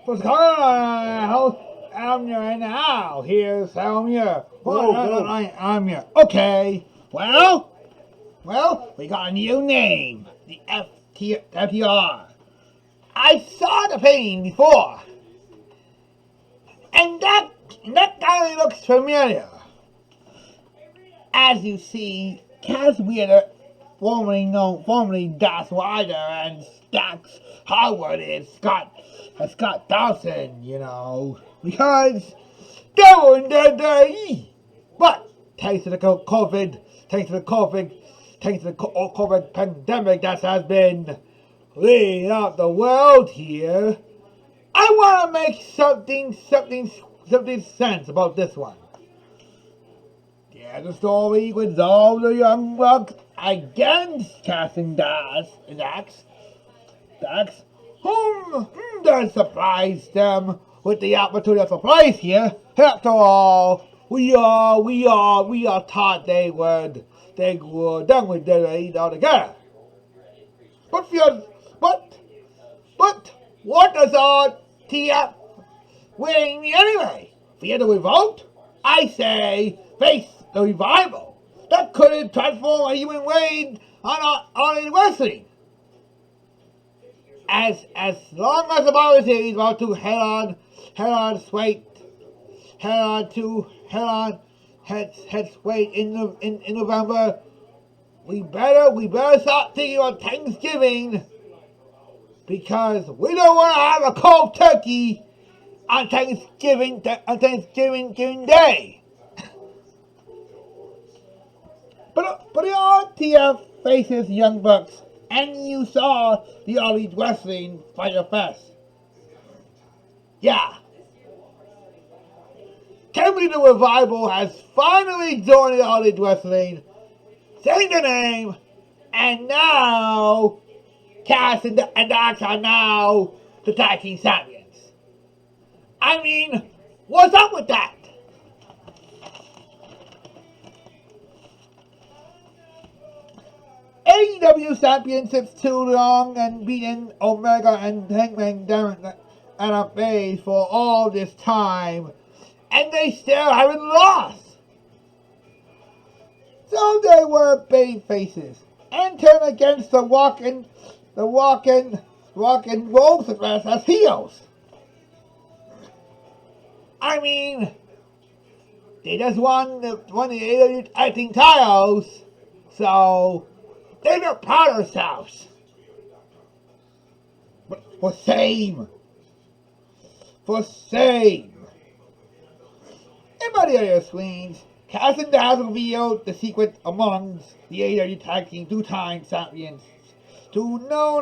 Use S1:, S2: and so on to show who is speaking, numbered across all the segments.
S1: What's going on? I'm your now. Here's how I'm here. I'm here. Okay. Well, we got a new name. The FTR. I saw the painting before. And that guy looks familiar. As you see, Casweeder, formerly Das Ryder and Stax Howard is Scott Dawson, because they were in their day. But thanks to the COVID pandemic that has been leading out the world here, I want to make something sense about this one. Yeah, the story with all the young bucks against casting Dax, whom does surprise them with the opportunity of surprise here. After all, we are taught they were done with it altogether. But what does all TF winning me anyway? Fear the revolt? I say face the revival that couldn't transform a human race on wrestling. As long as the Bible series about to head on straight in November, we better start thinking about Thanksgiving, because we don't want to have a cold turkey on Thanksgiving Day. But the RTF faces Young Bucks, and you saw the All Elite Wrestling Fighter Fest. Yeah. Can't believe the Revival has finally joined the All Elite Wrestling, saying the name, and now Cass and Dax are now the tag team champions. I mean, what's up with that? AEW championships too long and beaten Omega and Hangman down at a base for all this time, and they still haven't lost. So they were baby faces and turned against the walking Wolves as heels. I mean, they just won the AEW acting titles, so they were proud of themselves. But for shame. And by the other screens, Cass and Daz revealed the secret amongst the AEW Tag Team two-time champions to know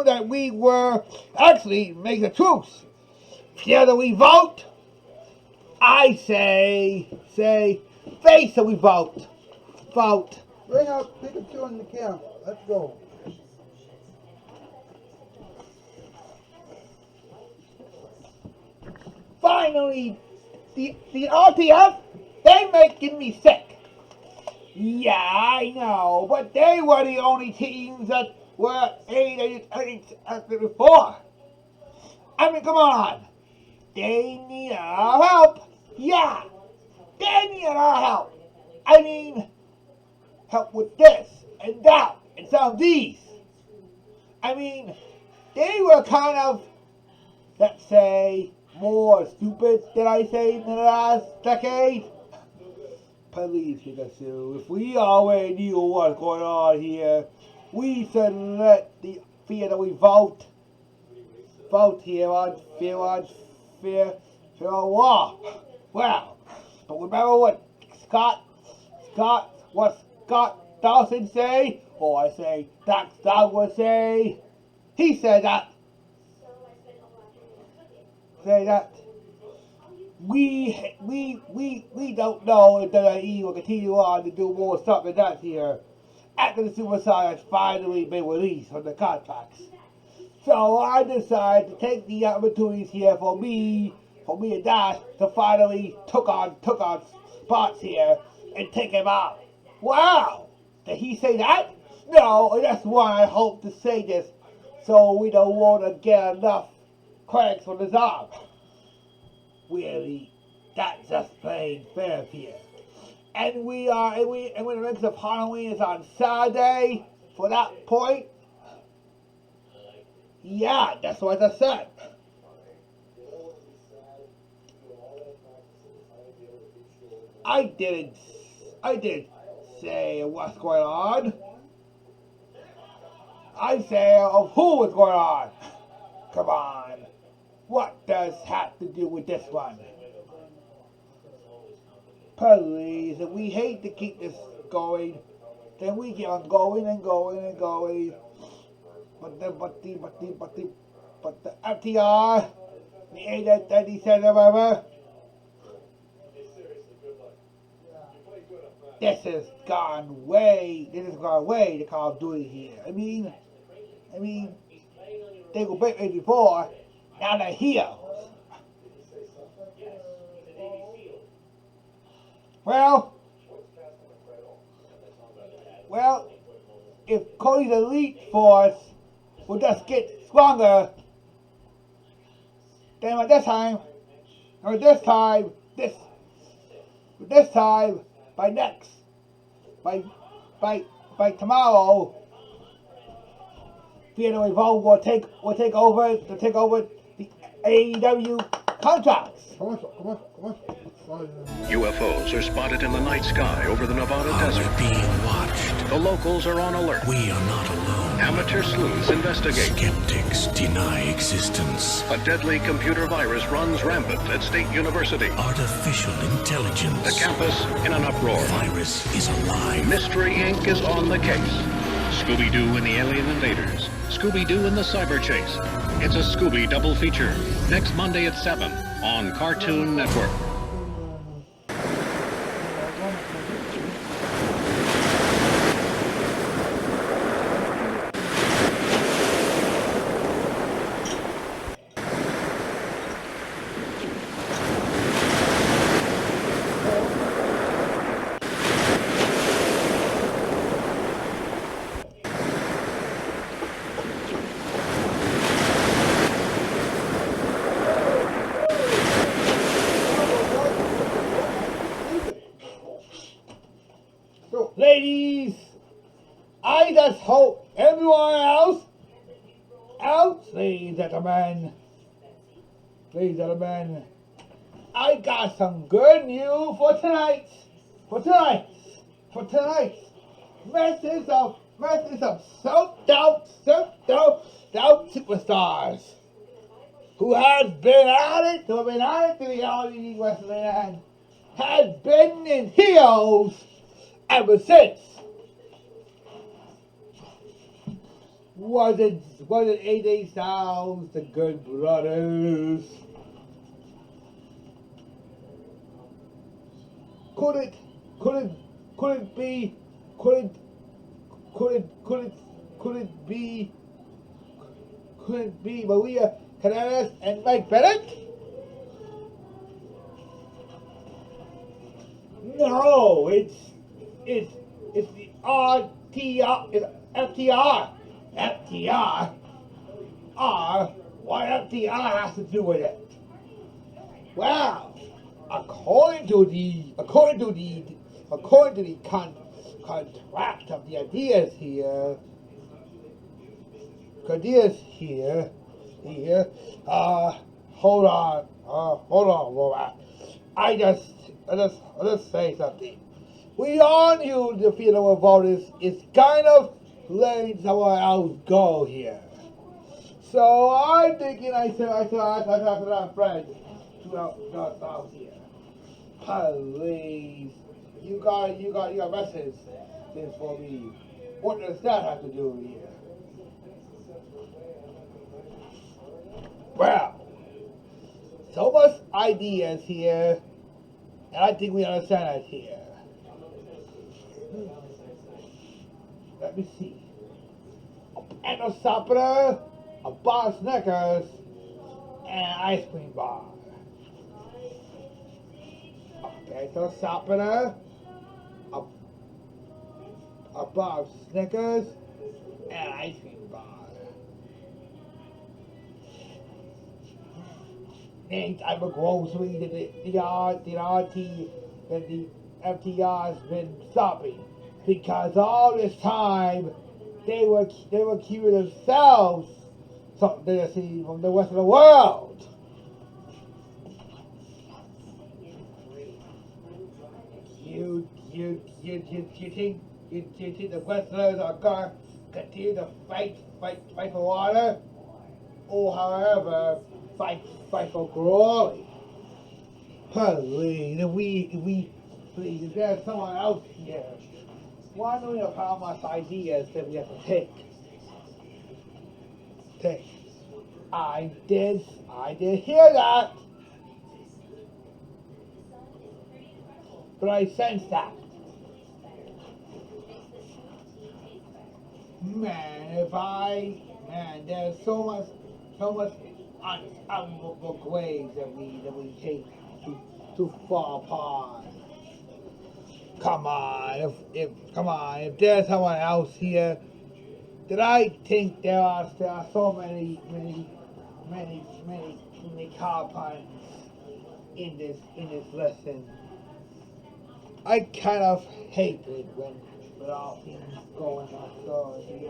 S1: that we were actually make a truce. Together we vote. I say, face the revolt. Vote.
S2: Bring out Pikachu on the camera. Let's go.
S1: Finally, the RTF, they making me sick. Yeah, I know, but they were the only teams that were 8 before. I mean, come on. They need our help. Yeah, they need our help. I mean, help with this and that and some of these. I mean, they were kind of, let's say, more stupid than I say in the last decade. Please, Pikachu, if we already knew what's going on here, we should let the fear that we vote here on fear war. Well, but remember what Scott Dawson say, or I say Dax would say. He said that we don't know if WWE will continue on to do more stuff than that here after the Superstar has finally been released from the contracts. So I decided to take the opportunities here for me and Dash to finally took on spots here and take him out. Wow! Did he say that? No, that's why I hope to say this, so we don't want to get enough critics for the job. Really, that's just plain fair here. And we're the next of Halloween is on Saturday for that point. Yeah, that's what I said. I didn't say what's going on. I say of who was going on. Come on. What does have to do with this one? Please, if we hate to keep this going, then we keep on going and going and going. But the FTR, the 837 or whatever, this has gone way to Call of Duty here. I mean, they were big before, now they're heels. Well, if Cody's elite force will just get stronger, then by this time, by tomorrow, Theater Evolve will take over the AEW contracts.
S2: Come on.
S3: UFOs are spotted in the night sky over the Nevada desert.
S4: We're being watched.
S3: The locals are on alert.
S4: We are not alone.
S3: Amateur sleuths investigate.
S4: Skeptics deny existence.
S3: A deadly computer virus runs rampant at State University.
S4: Artificial intelligence.
S3: The campus in an uproar.
S4: The virus is alive.
S3: Mystery Inc. is on the case. Scooby-Doo and the Alien Invaders. Scooby-Doo and the Cyber Chase. It's a Scooby double feature. Next Monday at 7 on Cartoon Network.
S1: Ladies, I just hope everyone else, ladies and gentlemen, I got some good news for tonight. Message of self-doubt superstars who has been at it to the reality wrestling and has been in heels ever since. Was it AJ Styles, the Good Brothers? Could it be Maria Canales and Mike Bennett? No, it's the FTR. What FTR has to do with it? Well, according to the contract of the ideas here, hold on, Robert. I just say something. We all knew the feeling of voters is kind of letting someone else go here. So I'm thinking I talk to our friends out here. Please, you got message this for me. What does that have to do here? Well, so much ideas here, and I think we understand it here. Let me see. A piano supper, a bar of Snickers, and an ice cream bar. A piano supper, a bar of Snickers, and an ice cream bar. any type of grocery that the RT that the FTR has been stopping, because all this time they were keeping themselves something to see from the rest of the world. You think the wrestlers are gonna continue to fight for water, or however fight for glory? Please, if there's someone else here, wondering of how much ideas that we have to take. I did hear that, but I sense that. Man, there's so much unstoppable ways that we take to fall apart. Come on, if there's someone else here, that I think there are so many components in this lesson. I kind of hate it when all things going on so here.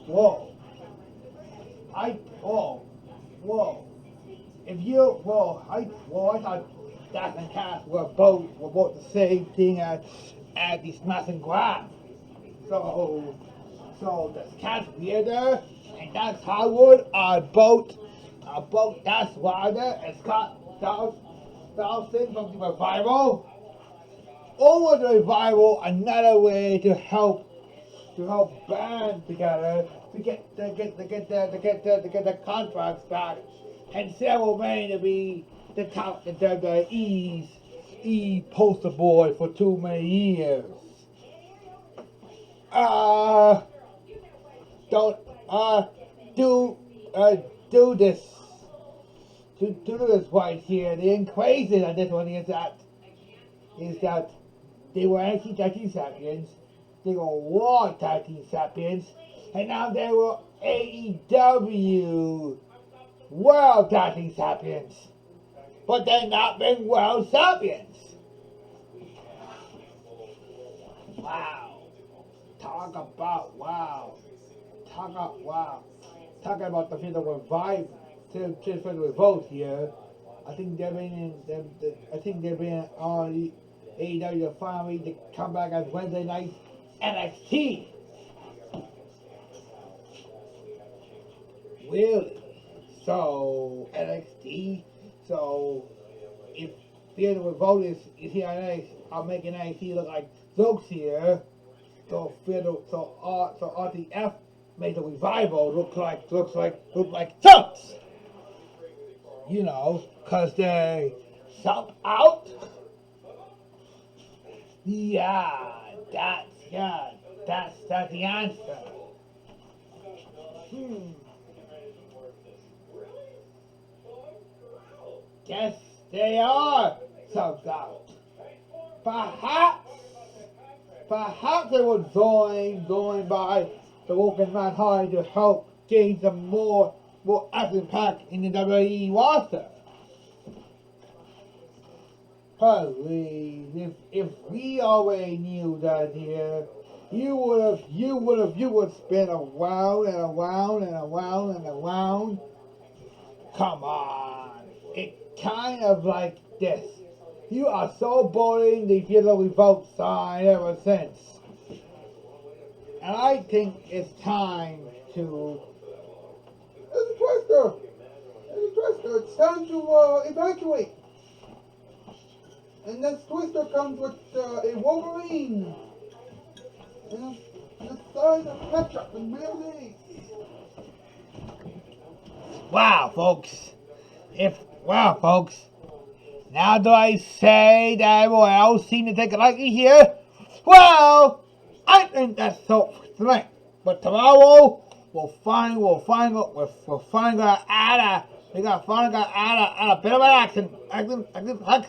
S1: Whoa. I thought Dash and Cass were both the same thing as the Smash and Grab. So does Cass weirder and Dax Hardwood are both Dax Wilder and Scott Dawson from the Revival? Or was the Revival another way to help band together to get the contracts back, and Sarah Wayne to be the WWE's poster boy for too many years? Do this right here. The crazy on this one is that they were NXT Tag Team Champions, they were Raw Tag Team Champions, and now they were AEW World Tag Team Champions. But they've not been World Champions. Wow. Talk about the field of revival, to revolt here. I think they're bringing on AEW finally to come back as Wednesday night NXT. Really? So NXT. So if Field of Revolt is here on NXT, I'm making NXT look like jokes here. So RTF made the Revival look like chumps. You know, cause they sub out. That's the answer. Guess they are subbed out. Perhaps they were joined by the Woken Man High to help gain some more active impact in the WWE roster. Please, if we already knew that here, you would spin around and around and around and around. Come on, it kind of like this. You are so boring, the Yellow Revolt sign ever since. And I think it's time to...
S2: Twister! It's time to evacuate. And this Twister comes with a Wolverine. And the size of ketchup and mayonnaise.
S1: Wow, folks. Now do I say that everyone else seems to take a liking here? Well, I think that's so tonight. But tomorrow we're finally gonna add a bit of an action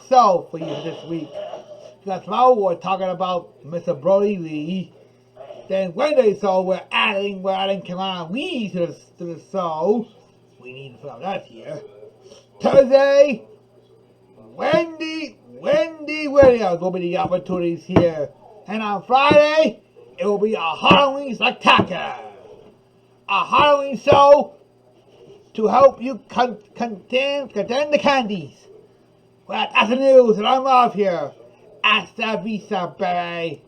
S1: show for you this week. Because tomorrow we're talking about Mr. Brody Lee. Then Wednesday, so we're adding Kamala Lee to the show. We need to fill that here. Thursday, Wendy Williams will be the opportunities here. And on Friday, it will be a Halloween spectacular. A Halloween show to help you contend the candies. Well, that's the news, and I'm off here. Hasta vista, baby.